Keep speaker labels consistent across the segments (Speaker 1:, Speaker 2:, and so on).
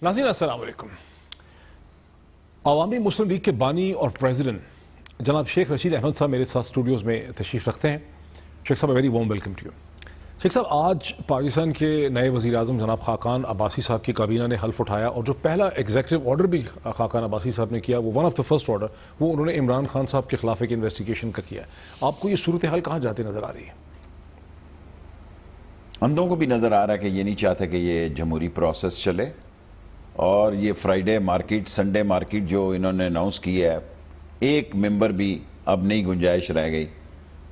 Speaker 1: ناظرین السلام علیکم. عوامی مسلم لیگ کے بانی اور پریزیڈنٹ جناب شیخ رشید احمد صاحب میرے ساتھ اسٹوڈیوز میں تشریف رکھتے ہیں. شیخ صاحب very warm welcome to you. شیخ صاحب آج پاکستان کے نئے وزیر اعظم جناب خاقان عباسی صاحب کی کابینہ نے حلف اٹھایا اور جو پہلا ایگزیکٹو آرڈر بھی خاقان عباسی صاحب نے کیا وہ one of the first order وہ انہوں نے عمران خان صاحب کے خلاف ایک انویسٹیگیشن کا کیا. آپ کو یہ صورتحال کہاں جاتے نظر آ رہی ہے؟
Speaker 2: ہم دونوں کو بھی نظر آ رہا ہے کہ یہ نہیں چاہتے کہ یہ جمہوری پروسیس چلے اور یہ فرائیڈے مارکیٹ سنڈے مارکیٹ جو انہوں نے اناؤنس کی ہے ایک ممبر بھی اب نہیں گنجائش رہ گئی.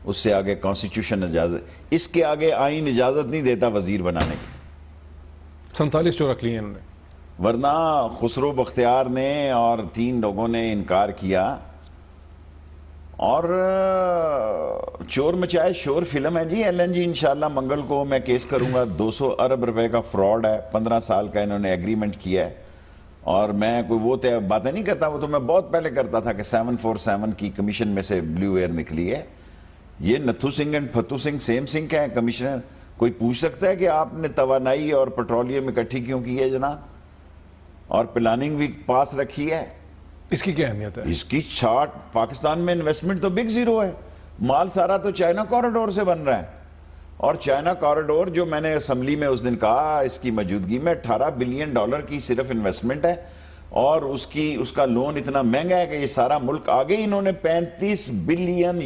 Speaker 2: اس سے آگے کانسٹیٹیوشن اجازت اس کے آگے آئین اجازت نہیں دیتا وزیر بنانے کی.
Speaker 1: 47 جو رکھ لیے انہوں نے,
Speaker 2: ورنہ خسرو بختیار نے اور 3 لوگوں نے انکار کیا. اور چور مچائے شور فلم ہے جی. LNG انشاءاللہ منگل کو میں کیس کروں گا. 200 ارب روپے کا فراڈ ہے. 15 سال کا انہوں نے ایگریمنٹ کیا ہے. اور میں کوئی وہ باتیں نہیں کرتا, وہ تو میں بہت پہلے کرتا تھا کہ 747 کی کمیشن میں سے بلیو ایئر نکلی ہے. یہ نتھو سنگھ اینڈ پھتو سنگھ سیم سنگھ ہیں کمشنر. کوئی پوچھ سکتا ہے کہ آپ نے توانائی اور پیٹرولیم اکٹھی کیوں کی ہے جناب, اور پلاننگ بھی پاس رکھی ہے.
Speaker 1: اس کی کیا اہمیت ہے؟
Speaker 2: اس کی چھاٹ پاکستان میں انویسٹمنٹ تو بگ زیرو ہے. مال سارا تو چائنا کوریڈور سے بن رہا ہے. اور چائنا کوریڈور جو میں نے اسمبلی میں اس دن کہا اس کی موجودگی میں $18 بلین کی صرف انویسٹمنٹ ہے. اور اس کا لون اتنا مہنگا ہے کہ یہ سارا ملک آگے انہوں نے $35 بلین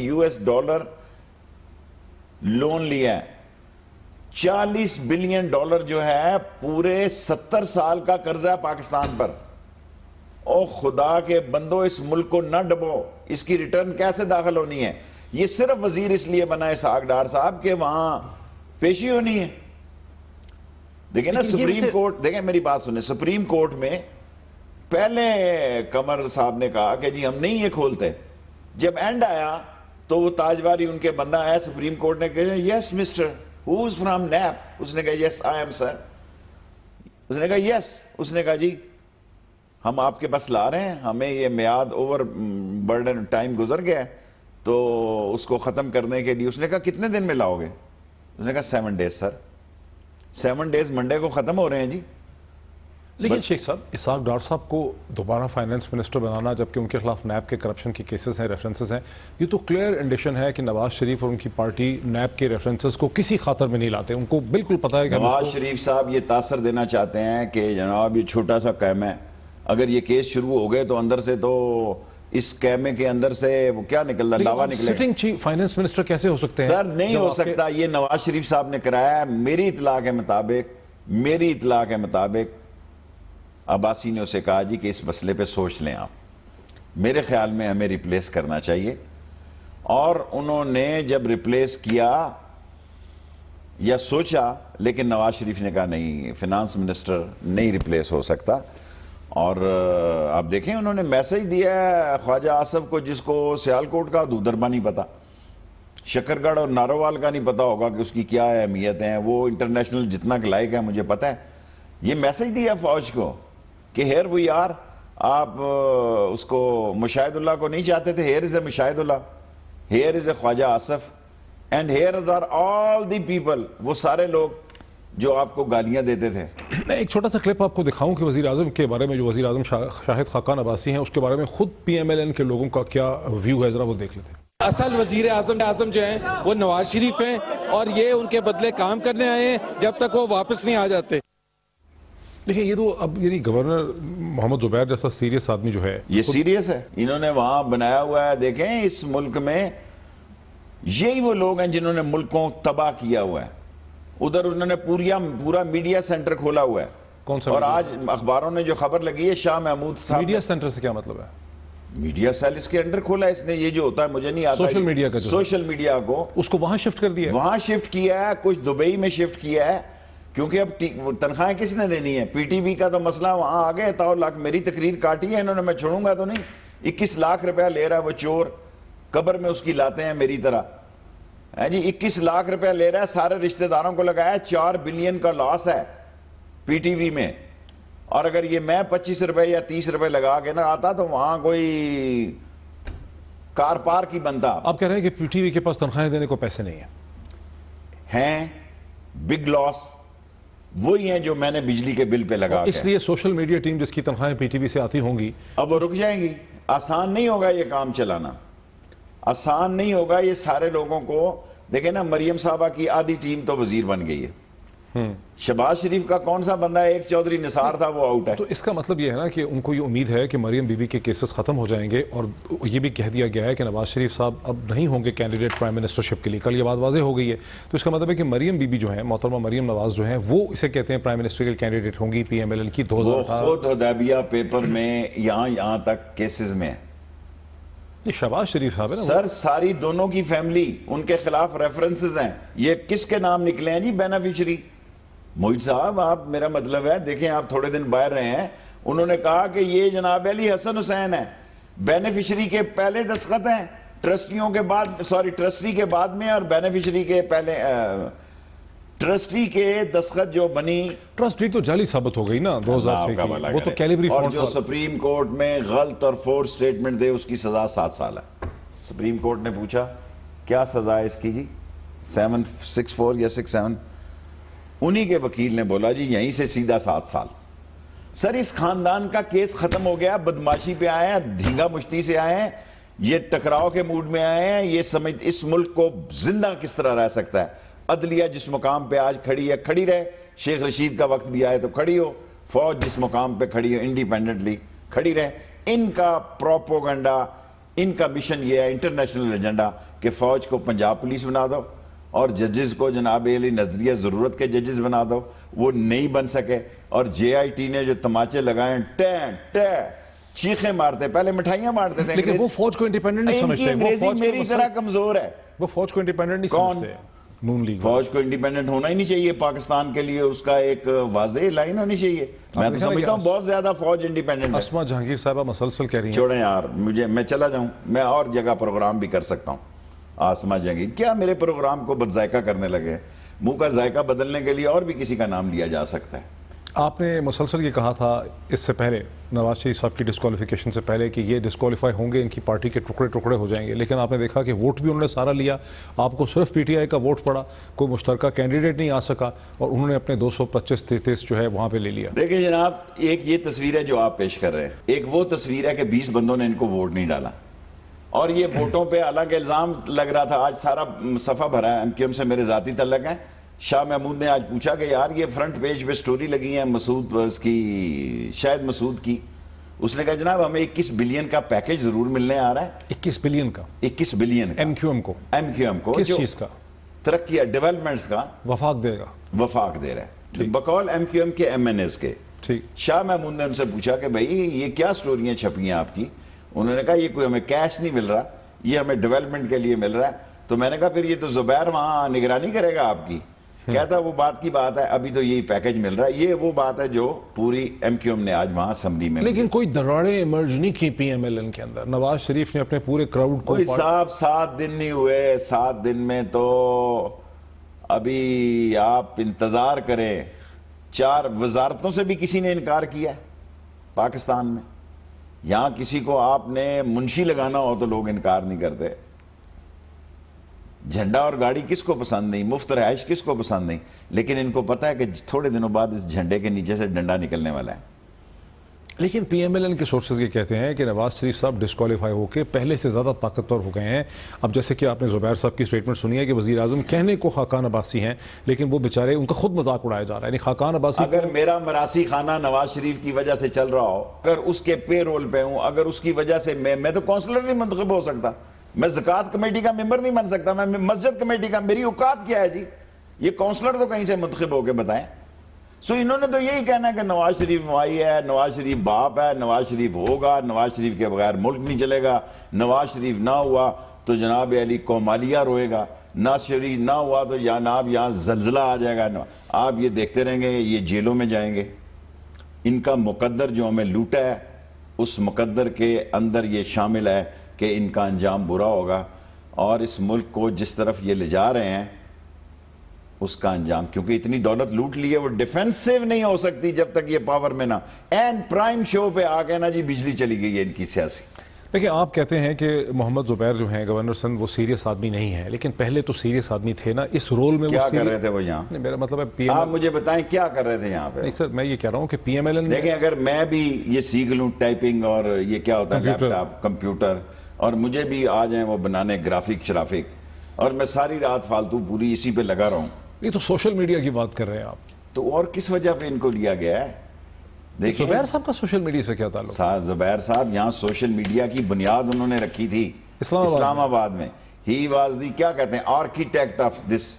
Speaker 2: لون لیا ہے. $40 بلین جو ہے پورے 70 سال کا قرضہ ہے پاکستان پر. او خدا کے بندو اس ملک کو نہ ڈبو. اس کی ریٹرن کیسے داخل ہونی ہے؟ یہ صرف وزیر اس لیے بنا ہے اسحاق ڈار صاحب کہ وہاں پیشی ہونی ہے. دیکھیں نا سپریم کورٹ, دیکھیں میری بات سنیں, سپریم کورٹ میں پہلے قمر صاحب نے کہا کہ جی ہم نہیں یہ کھولتے. جب اینڈ آیا تو وہ تاجواری ان کے بندہ آیا سپریم کورٹ نے کہا yes mister who is from نیپ. اس نے کہا یس آئی ایم سر. اس نے کہا یس. اس نے کہا جی ہم آپ کے بس لا رہے ہیں, ہمیں یہ میعاد اوور برڈن ٹائم گزر گیا ہے تو اس کو ختم کرنے کے لیے. اس نے کہا کتنے دن میں لاؤ گے؟ اس نے کہا 7 days سر. 7 days منڈے کو ختم ہو رہے ہیں جی.
Speaker 1: لیکن شیخ صاحب اسحاق ڈار صاحب کو دوبارہ فائنانس منسٹر بنانا جبکہ ان کے خلاف نیب کے کرپشن کے کیسز ہیں, ریفرنسز ہیں, یہ تو کلیئر انڈیشن ہے کہ نواز شریف اور ان کی پارٹی نیب کے ریفرنسز کو کسی خاطر میں نہیں لاتے. ان کو بالکل پتہ ہے کہ
Speaker 2: نواز شریف صاحب یہ تاثر دینا چاہتے ہیں کہ جناب یہ چھوٹا سا قیم ہے, اگر یہ کیس شروع ہو گئے تو اندر سے تو اس قیمے کے اندر سے وہ کیا نکل رہا, لاوا نکلے.
Speaker 1: سٹنگ چیف فائنانس منسٹر کیسے ہو سکتے ہیں؟
Speaker 2: سر نہیں ہو سکتا. یہ نواز شریف صاحب نے کرایا ہے. میری اطلاع کے مطابق عباسی نے اسے کہا جی کہ اس مسئلے پہ سوچ لیں آپ, میرے خیال میں ہمیں ریپلیس کرنا چاہیے. اور انہوں نے جب ریپلیس کیا یا سوچا, لیکن نواز شریف نے کہا نہیں فینانس منسٹر نہیں ریپلیس ہو سکتا. اور آپ دیکھیں انہوں نے میسج دیا ہے خواجہ آصف کو, جس کو سیالکوٹ کا دودربا نہیں پتا, شکرگڑھ اور ناروال کا نہیں پتا ہوگا کہ اس کی کیا اہمیت ہیں. وہ انٹرنیشنل جتنا لائق ہے مجھے پتا ہے. یہ میسج دیا فوج کو کہ ہیئر وی آر. آپ اس کو مشاہد اللہ کو نہیں چاہتے تھے, here is a Mushahid Ullah, here is a Khawaja Asif, and here are all the people. وہ سارے لوگ جو آپ کو گالیاں دیتے تھے.
Speaker 1: میں ایک چھوٹا سا کلپ آپ کو دکھاؤں کہ وزیر اعظم کے بارے میں, جو وزیر اعظم شاہد خاقان عباسی ہیں, اس کے بارے میں خود PMLN کے لوگوں کا کیا ویو ہے, ذرا وہ دیکھ لیتے ہیں.
Speaker 3: اصل وزیر اعظم جو ہیں وہ نواز شریف ہیں اور یہ ان کے بدلے کام کرنے آئے ہیں جب تک وہ واپس نہیں آ جاتے.
Speaker 1: دیکھیں یہ تو اب یعنی گورنر محمد زبیر جیسا سیریس آدمی جو ہے,
Speaker 2: یہ سیریس ہے. انہوں نے وہاں بنایا ہوا ہے. دیکھیں اس ملک میں یہی وہ لوگ ہیں جنہوں نے ملک کو تباہ کیا ہوا ہے. ادھر انہوں نے پورا میڈیا سینٹر کھولا ہوا ہے.
Speaker 1: کون سا؟
Speaker 2: اور آج اخباروں نے جو خبر لگی ہے شاہ محمود صاحب.
Speaker 1: میڈیا سینٹر سے کیا مطلب ہے؟
Speaker 2: میڈیا سیل اس کے انڈر کھولا ہے اس نے. یہ جو ہوتا ہے مجھے نہیں آتا,
Speaker 1: سوشل میڈیا کا,
Speaker 2: سوشل میڈیا کو
Speaker 1: اس کو وہاں شفٹ کر دیا ہے.
Speaker 2: وہاں شفٹ کیا ہے, کچھ دبئی میں شفٹ کیا ہے, کیونکہ اب تنخواہیں کس نے دینی ہے. PTV کا تو مسئلہ وہاں آ گیا. 100 لاکھ میری تقریر کاٹی ہے انہوں نے, میں چھوڑوں گا تو نہیں. 21 لاکھ روپیہ لے رہا ہے وہ چور, قبر میں اس کی لاتے ہیں میری طرح جی. 21 لاکھ روپیہ لے رہا ہے, سارے رشتہ داروں کو لگایا. 4 بلین کا لاس ہے PTV میں. اور اگر یہ میں 25 روپے یا 30 روپے لگا کے نہ آتا تو وہاں کوئی کار پارک ہی بنتا.
Speaker 1: آپ کہہ رہے ہیں کہ PTV کے پاس تنخواہیں دینے کو پیسے نہیں ہیں.
Speaker 2: Big loss. وہی ہیں جو میں نے بجلی کے بل پہ لگا
Speaker 1: اس لیے سوشل میڈیا ٹیم جس کی تنخواہیں پی ٹی وی سے آتی ہوں گی
Speaker 2: اب وہ رک جائیں گی. آسان نہیں ہوگا یہ کام چلانا, آسان نہیں ہوگا. یہ سارے لوگوں کو دیکھیں نا, مریم صاحبہ کی آدھی ٹیم تو وزیر بن گئی ہے. شہباز شریف کا کون سا بندہ ہے, ایک چودھری نثار تھا, وہ آؤٹ ہے.
Speaker 1: تو اس کا مطلب یہ ہے نا کہ ان کو یہ امید ہے کہ مریم بی بی کے کیسز ختم ہو جائیں گے, اور یہ بھی کہہ دیا گیا ہے کہ نواز شریف صاحب اب نہیں ہوں گے کینڈیڈیٹ پرائم منسٹرشپ کے لیے. کل یہ بات واضح ہو گئی ہے. تو اس کا مطلب ہے کہ مریم بی بی جو ہیں, محترمہ مریم نواز جو ہیں, وہ اسے کہتے ہیں پرائم منسٹر کے کینڈیڈیٹ ہوں گی پی ایم ایل این کی 2018.
Speaker 2: وہ خود حدیبیہ پیپر میں یہاں تک کیسز میں
Speaker 1: یہ شہباز شریف صاحب ہے نا
Speaker 2: سر, ساری دونوں کی فیملی ان کے خلاف ریفرنسز ہیں. یہ کس کے نام نکلے ہیں جی بینیفیشری؟ موحد صاحب آپ, میرا مطلب ہے, دیکھیں آپ تھوڑے دن باہر رہے ہیں, انہوں نے کہا کہ یہ جناب علی حسن حسین ہے, بینیفیشری کے پہلے دستخط ہیں, ٹرسٹیوں کے بعد, سوری ٹرسٹی کے بعد میں, اور بینیفیشری کے پہلے, ٹرسٹی کے دستخط جو بنی,
Speaker 1: ٹرسٹی تو جعلی ثابت ہو گئی نا 2006 کی, وہ تو کیلیبری
Speaker 2: اور
Speaker 1: فونٹ
Speaker 2: جو سپریم کورٹ میں غلط اور فورس سٹیٹمنٹ دے اس کی سزا 7 سال ہے. سپریم کورٹ نے پوچھا کیا سزا ہے اس کی جی, 764 یا 67, انہی کے وکیل نے بولا جی یہیں سے سیدھا 7 سال. سر اس خاندان کا کیس ختم ہو گیا, بدماشی پہ آئے ہیں, دھینگا مشتی سے آئے ہیں, یہ ٹکراؤ کے موڈ میں آئے ہیں, یہ سمجھ اس ملک کو زندہ کس طرح رہ سکتا ہے. عدلیہ جس مقام پہ آج کھڑی ہے کھڑی رہے, شیخ رشید کا وقت بھی آئے تو کھڑی ہو, فوج جس مقام پہ کھڑی ہو انڈیپینڈنٹلی کھڑی رہے. ان کا پروپوگنڈا, ان کا مشن یہ ہے, انٹرنیشنل ایجنڈا, کہ فوج کو پنجاب پولیس بنا دو اور ججز کو جناب علی نظریہ ضرورت کے ججز بنا دو. وہ نہیں بن سکے, اور جے آئی ٹی نے جو تماچے لگائے, چیخیں مارتے, پہلے مٹھائیاں مارتے تھے,
Speaker 1: لیکن وہ فوج کو انڈیپینڈنٹ نہیں سمجھتے.
Speaker 2: انگریزی میری طرح کمزور ہے.
Speaker 1: وہ فوج کو انڈیپینڈنٹ نہیں سمجھتے. نون لیگ
Speaker 2: فوج کو انڈیپینڈنٹ ہونا ہی نہیں چاہیے پاکستان کے لیے, اس کا ایک واضح لائن ہونی چاہیے. میں تو سمجھتا ہوں بہت زیادہ فوج انڈیپینڈنٹ ہے.
Speaker 1: اسما جہانگیر صاحبہ مسلسل کہہ رہی ہیں,
Speaker 2: چھوڑیں یار, میں چلا جاؤں, میں اور جگہ پروگرام بھی کر سکتا ہوں. آسما جہانگیر کیا میرے پروگرام کو بد ذائقہ کرنے لگے؟ منہ کا ذائقہ بدلنے کے لیے اور بھی کسی کا نام لیا جا سکتا ہے.
Speaker 1: آپ نے مسلسل یہ کہا تھا اس سے پہلے, نواز شریف صاحب کی ڈسکوالیفیکیشن سے پہلے, کہ یہ ڈسکوالیفائی ہوں گے, ان کی پارٹی کے ٹکڑے ٹکڑے ہو جائیں گے, لیکن آپ نے دیکھا کہ ووٹ بھی انہوں نے سارا لیا. آپ کو صرف پی ٹی آئی کا ووٹ پڑا, کوئی مشترکہ کینڈیڈیٹ نہیں آ سکا, اور انہوں نے اپنے 225-33 جو ہے وہاں پہ لے لیا.
Speaker 2: دیکھیں جناب, ایک یہ تصویر ہے جو آپ پیش کر رہے ہیں, ایک وہ تصویر ہے کہ 20 بندوں نے ان کو ووٹ نہیں ڈالا, اور یہ ووٹوں پہ حالانکہ الزام لگ رہا تھا. آج سارا صفحہ بھرا ہے, ایم کیو ایم سے میرے ذاتی تعلق ہیں. شاہ محمود نے آج پوچھا کہ یار یہ فرنٹ پیج پہ سٹوری لگی ہے مسعود اس کی, شاید مسعود کی, اس نے کہا جناب ہمیں 21 بلین کا پیکیج ضرور ملنے آ رہا ہے.
Speaker 1: 21 بلین کا
Speaker 2: 21 بلین
Speaker 1: ایم کیو ایم کو
Speaker 2: کس
Speaker 1: چیز کا
Speaker 2: ترقی ڈیولپمنٹس کا
Speaker 1: وفاق دے گا,
Speaker 2: وفاق دے رہا ہے بقول ایم کیو ایم کے ایم این ایز کے. شاہ محمود نے ان سے پوچھا کہ بھائی یہ کیا سٹوریاں چھپی ہیں آپ کی؟ انہوں نے کہا یہ کوئی ہمیں کیش نہیں مل رہا, یہ ہمیں ڈیولپمنٹ کے لیے مل رہا ہے. تو میں نے کہا پھر یہ تو زبیر وہاں نگرانی کرے گا آپ کی. کہتا وہ بات کی بات ہے, ابھی تو یہی پیکیج مل رہا ہے. یہ وہ بات ہے جو پوری ایم کیو ایم نے آج وہاں اسمبلی میں,
Speaker 1: لیکن کوئی دراڑیں ایمرج نہیں کی پی ایم ایل این کے اندر. نواز شریف نے اپنے پورے کراؤڈ کو,
Speaker 2: کوئی صاحب 7 دن نہیں ہوئے, 7 دن میں تو ابھی آپ انتظار کریں. 4 وزارتوں سے بھی کسی نے انکار کیا ہے پاکستان میں. یہاں کسی کو آپ نے منشی لگانا ہو تو لوگ انکار نہیں کرتے. جھنڈا اور گاڑی کس کو پسند نہیں, مفت رہائش کس کو پسند نہیں, لیکن ان کو پتہ ہے کہ تھوڑے دنوں بعد اس جھنڈے کے نیچے سے ڈنڈا نکلنے والا ہے.
Speaker 1: لیکن پی ایم ایل این کے سورسز یہ کہتے ہیں کہ نواز شریف صاحب ڈسکوالیفائی ہو کے پہلے سے زیادہ طاقتور ہو گئے ہیں. اب جیسے کہ آپ نے زبیر صاحب کی سٹیٹمنٹ سنی ہے کہ وزیر اعظم کہنے کو خاقان عباسی ہیں, لیکن وہ بیچارے ان کا خود مذاق اڑایا جا رہا ہے. یعنی خاقان عباسی,
Speaker 2: اگر میرا مراسی خانہ نواز شریف کی وجہ سے چل رہا ہو, اگر اس کے پے رول پہ ہوں, اگر اس کی وجہ سے میں تو کونسلر نہیں منتخب ہو سکتا, میں زکوٰۃ کمیٹی کا ممبر نہیں بن سکتا, میں مسجد کمیٹی کا, میری اوقات کیا ہے جی؟ یہ کونسلر تو کہیں سے منتخب ہو کے بتائیں. سو انہوں نے تو یہی کہنا ہے کہ نواز شریف مائی ہے, نواز شریف باپ ہے, نواز شریف ہوگا, نواز شریف کے بغیر ملک نہیں چلے گا, نواز شریف نہ ہوا تو جناب علی کومالیہ روئے گا, نواز شریف نہ ہوا تو جناب یہاں زلزلہ آ جائے گا. آپ یہ دیکھتے رہیں گے, یہ جیلوں میں جائیں گے. ان کا مقدر جو ہمیں لوٹا ہے, اس مقدر کے اندر یہ شامل ہے کہ ان کا انجام برا ہوگا, اور اس ملک کو جس طرف یہ لے جا رہے ہیں اس کا انجام, کیونکہ اتنی دولت لوٹ لی ہے, وہ ڈیفنسیو نہیں ہو سکتی جب تک یہ پاور میں نہ. اینڈ پرائم شو پہ آ کے نا جی بجلی چلی گئی ہے ان کی سیاسی.
Speaker 1: دیکھیں آپ کہتے ہیں کہ محمد زبیر جو ہیں گورنر سندھ وہ سیریس آدمی نہیں ہے، لیکن پہلے تو سیریس آدمی تھے نا اس رول میں.
Speaker 2: کیا کر رہے تھے وہ یہاں؟
Speaker 1: میرا مطلب ہے پی ایم،
Speaker 2: آپ مجھے بتائیں کیا کر رہے تھے یہاں پہ؟
Speaker 1: نہیں سر میں یہ کہہ رہا ہوں کہ پی ایم ایل این،
Speaker 2: دیکھیں اگر میں بھی یہ سیکھ لوں ٹائپنگ اور یہ کیا ہوتا ہے لیپ ٹاپ کمپیوٹر، اور مجھے بھی آ جائیں وہ بنانے گرافک شرافک، اور میں ساری رات فالتو پوری اسی پہ لگا رہا ہوں.
Speaker 1: یہ تو سوشل میڈیا کی بات کر رہے ہیں آپ،
Speaker 2: تو اور کس وجہ پہ ان کو لیا گیا ہے؟ دیکھیں
Speaker 1: زبیر صاحب کا سوشل میڈیا سے کیا تعلق؟
Speaker 2: زبیر صاحب یہاں سوشل میڈیا کی بنیاد انہوں نے رکھی تھی اسلام آباد میں. ہی واز دی کیا کہتے ہیں architect of this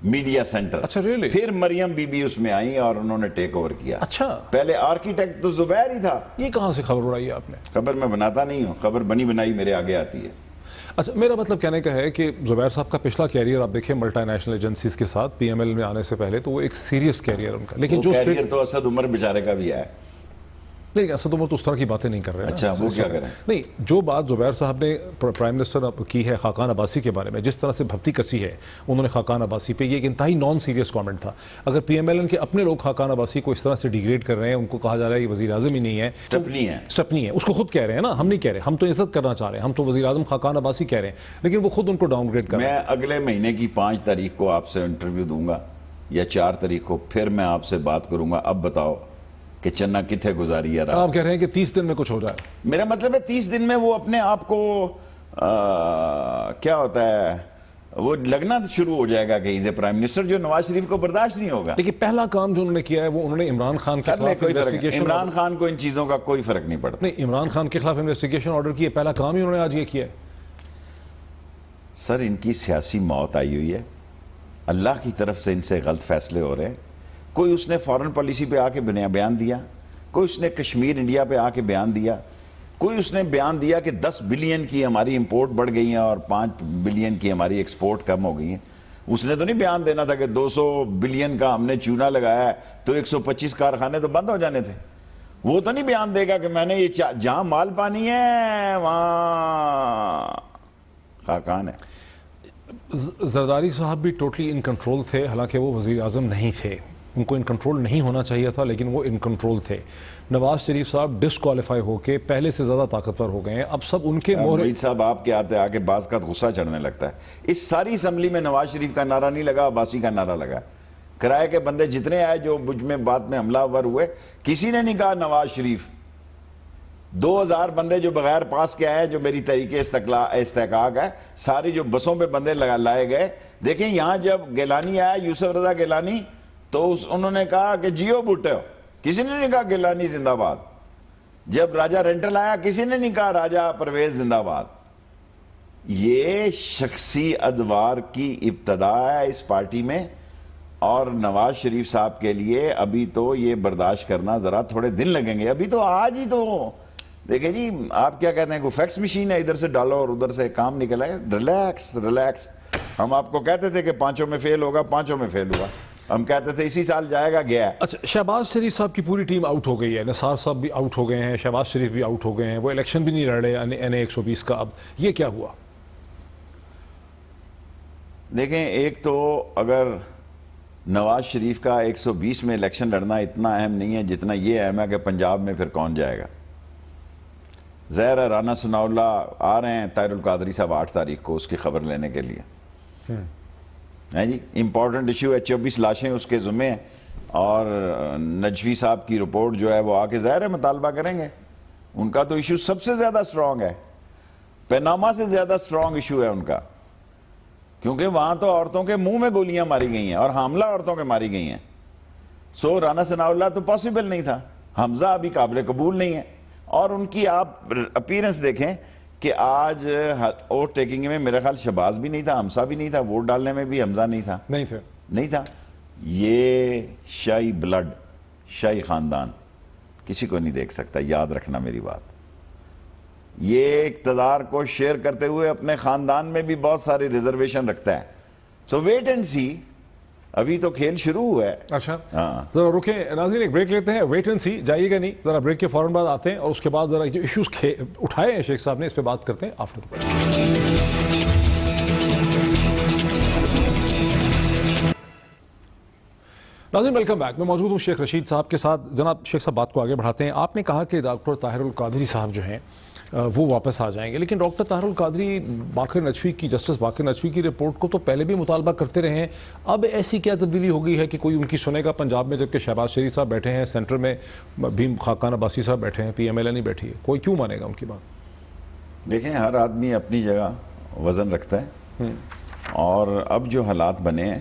Speaker 2: media centre.
Speaker 1: اچھا ریئلی؟
Speaker 2: پھر مریم بی بی اس میں آئیں اور انہوں نے ٹیک اوور کیا.
Speaker 1: اچھا
Speaker 2: پہلے آرکیٹیکٹ تو زبیر ہی تھا.
Speaker 1: یہ کہاں سے خبر اڑائی آپ نے؟
Speaker 2: خبر میں بناتا نہیں ہوں، خبر بنی بنائی میرے آگے آتی ہے.
Speaker 1: اچھا میرا مطلب کہنے کا ہے کہ زبیر صاحب کا پچھلا کیریئر آپ دیکھیں ملٹی نیشنل ایجنسیز کے ساتھ پی ایم ایل میں آنے سے پہلے تو وہ ایک سیریس کیریئر ان کا، لیکن جو
Speaker 2: کیریئر تو اسد عمر بیچارے کا بھی ہے.
Speaker 1: نہیں اسد عمر تو اس طرح کی باتیں نہیں کر رہے ہیں.
Speaker 2: اچھا وہ کیا کریں؟
Speaker 1: نہیں جو بات زبیر صاحب نے پرائم منسٹر کی ہے خاقان عباسی کے بارے میں، جس طرح سے بھپتی کسی ہے انہوں نے خاقان عباسی پہ، یہ ایک انتہائی نان سیریس کامنٹ تھا. اگر پی ایم ایل این کے اپنے لوگ خاقان عباسی کو اس طرح سے ڈیگریڈ کر رہے ہیں، ان کو کہا جا رہا ہے یہ وزیر اعظم ہی نہیں ہے، اسٹپنی ہے، اس کو خود کہہ رہے ہیں نا، ہم نہیں کہہ رہے، ہم تو عزت کرنا چاہ رہے ہیں، ہم تو وزیر اعظم خاقان عباسی کہہ رہے ہیں، لیکن وہ خود ان کو ڈاؤن گریڈ کر رہے ہیں.
Speaker 2: میں اگلے مہینے کی 5 تاریخ کو آپ سے انٹرویو دوں گا یا 4 تاریخ کو، پھر میں آپ سے بات کروں گا. اب بتاؤ کہ چنا کتنے گزاری ہے.
Speaker 1: آپ کہہ رہے ہیں کہ 30 دن میں کچھ ہو جائے.
Speaker 2: میرا مطلب ہے 30 دن میں وہ اپنے آپ کو کیا ہوتا ہے وہ لگنا شروع ہو جائے گا کہ ایز اے پرائم منسٹر، جو نواز شریف کو برداشت نہیں ہوگا.
Speaker 1: لیکن پہلا کام جو انہوں نے کیا ہے وہ انہوں نے عمران خان کے خلاف انویسٹیگیشن،
Speaker 2: عمران خان کو ان چیزوں کا کوئی فرق نہیں پڑتا.
Speaker 1: نہیں عمران خان کے خلاف انویسٹیگیشن آرڈر کی ہے، پہلا کام ہی انہوں نے آج یہ کیا ہے.
Speaker 2: سر ان کی سیاسی موت آئی ہوئی ہے، اللہ کی طرف سے ان سے غلط فیصلے ہو رہے ہیں. کوئی اس نے فارن پالیسی پہ آ کے بیان دیا، کوئی اس نے کشمیر انڈیا پہ آ کے بیان دیا، کوئی اس نے بیان دیا کہ 10 بلین کی ہماری امپورٹ بڑھ گئی ہیں اور 5 بلین کی ہماری ایکسپورٹ کم ہو گئی ہیں. اس نے تو نہیں بیان دینا تھا کہ 200 بلین کا ہم نے چونا لگایا ہے تو 125 کارخانے تو بند ہو جانے تھے. وہ تو نہیں بیان دے گا کہ میں نے یہ جہاں مال پانی ہے وہاں خاقان ہے.
Speaker 1: زرداری صاحب بھی ٹوٹلی ان کنٹرول تھے، حالانکہ وہ وزیر اعظم نہیں تھے، ان کو ان کنٹرول نہیں ہونا چاہیے تھا، لیکن وہ ان کنٹرول تھے. نواز شریف صاحب ڈسکوالیفائی ہو کے پہلے سے زیادہ طاقتور ہو گئے ہیں، اب سب ان کے
Speaker 2: مرید صاحب آپ کے آتے آ کے بعض کا غصہ چڑھنے لگتا ہے. اس ساری اسمبلی میں نواز شریف کا نعرہ نہیں لگا، عباسی کا نعرہ لگا. کرائے کے بندے جتنے آئے جو مجھ میں بات میں حملہ آور ہوئے، کسی نے نہیں کہا نواز شریف. 2000 بندے جو بغیر پاس کے آئے جو میری تحریک استحقاق ہے، ساری جو بسوں پہ بندے لائے گئے. دیکھیں یہاں جب گیلانی آیا، یوسف رضا گیلانی، تو انہوں نے کہا کہ جیو بھٹو، کسی نے نہیں کہا گیلانی زندہ باد. جب راجہ رینٹل آیا کسی نے نہیں کہا راجہ پرویز زندہ باد. یہ شخصی ادوار کی ابتدا ہے اس پارٹی میں، اور نواز شریف صاحب کے لیے ابھی تو یہ برداشت کرنا ذرا تھوڑے دن لگیں گے. ابھی تو آج ہی تو دیکھیں جی آپ کیا کہتے ہیں کوئی فیکس مشین ہے، ادھر سے ڈالو اور ادھر سے کام نکل آئے. ریلیکس. ہم آپ کو کہتے تھے کہ 5 میں فیل ہوگا، 5 میں فیل ہوا. ہم کہتے تھے اسی سال جائے گا، گیا.
Speaker 1: اچھا شہباز شریف صاحب کی پوری ٹیم آؤٹ ہو گئی ہے، نثار صاحب بھی آؤٹ ہو گئے ہیں، شہباز شریف بھی آؤٹ ہو گئے ہیں، وہ الیکشن بھی نہیں لڑ رہے NA 120 کا. اب یہ کیا ہوا؟
Speaker 2: دیکھیں ایک تو اگر نواز شریف کا 120 میں الیکشن لڑنا اتنا اہم نہیں ہے جتنا یہ اہم ہے کہ پنجاب میں پھر کون جائے گا. ظاہر ہے رانا ثناء اللہ آ رہے ہیں، طاہر القادری صاحب 8 تاریخ کو اس کی خبر لینے کے لیے. جی امپورٹنٹ ایشو ہے، 24 لاشیں اس کے ذمے ہیں، اور نجفی صاحب کی رپورٹ جو ہے وہ آ کے ظاہر ہے مطالبہ کریں گے. ان کا تو ایشو سب سے زیادہ سٹرونگ ہے، پیناما سے زیادہ سٹرونگ ایشو ہے ان کا، کیونکہ وہاں تو عورتوں کے منہ میں گولیاں ماری گئی ہیں اور حاملہ عورتوں کے ماری گئی ہیں. سو رانا ثناء اللہ تو پاسبل نہیں تھا، حمزہ ابھی قابل قبول نہیں ہے. اور ان کی آپ اپیرنس دیکھیں کہ آج ووٹ ٹیکنگ میں میرے خیال شہباز بھی نہیں تھا، حمزہ بھی نہیں تھا، ووٹ ڈالنے میں بھی حمزہ نہیں تھا. یہ شاہی بلڈ، شاہی خاندان کسی کو نہیں دیکھ سکتا، یاد رکھنا میری بات. یہ اقتدار کو شیئر کرتے ہوئے اپنے خاندان میں بھی بہت ساری ریزرویشن رکھتا ہے. سو ویٹ اینڈ سی، ابھی تو کھیل شروع ہوا ہے.
Speaker 1: اچھا ذرا رکیں ناظرین، ایک بریک لیتے ہیں. ویٹ اینڈ سی جائیے گا نہیں، ذرا بریک کے فوراً بعد آتے ہیں اور اس کے بعد ذرا جو ایشوز اٹھائے ہیں شیخ صاحب نے اس پہ بات کرتے ہیں آفٹر دا بریک. ناظرین ویلکم بیک. میں موجود ہوں شیخ رشید صاحب کے ساتھ. جناب شیخ صاحب بات کو آگے بڑھاتے ہیں. آپ نے کہا کہ ڈاکٹر طاہر القادری صاحب جو ہیں وہ واپس آ جائیں گے. لیکن ڈاکٹر طاہر القادری باقر نجفی کی جسٹس باقر نجفی کی رپورٹ کو تو پہلے بھی مطالبہ کرتے رہے ہیں, اب ایسی کیا تبدیلی ہو گئی ہے کہ کوئی ان کی سنے گا پنجاب میں, جبکہ شہباز شریف صاحب بیٹھے ہیں سینٹر میں, بھیم خاقان عباسی صاحب بیٹھے ہیں, پی ایم ایل اے نہیں بیٹھی ہے, کوئی کیوں مانے گا ان کی بات؟
Speaker 2: دیکھیں ہر آدمی اپنی جگہ وزن رکھتا ہے, اور اب جو حالات بنے ہیں,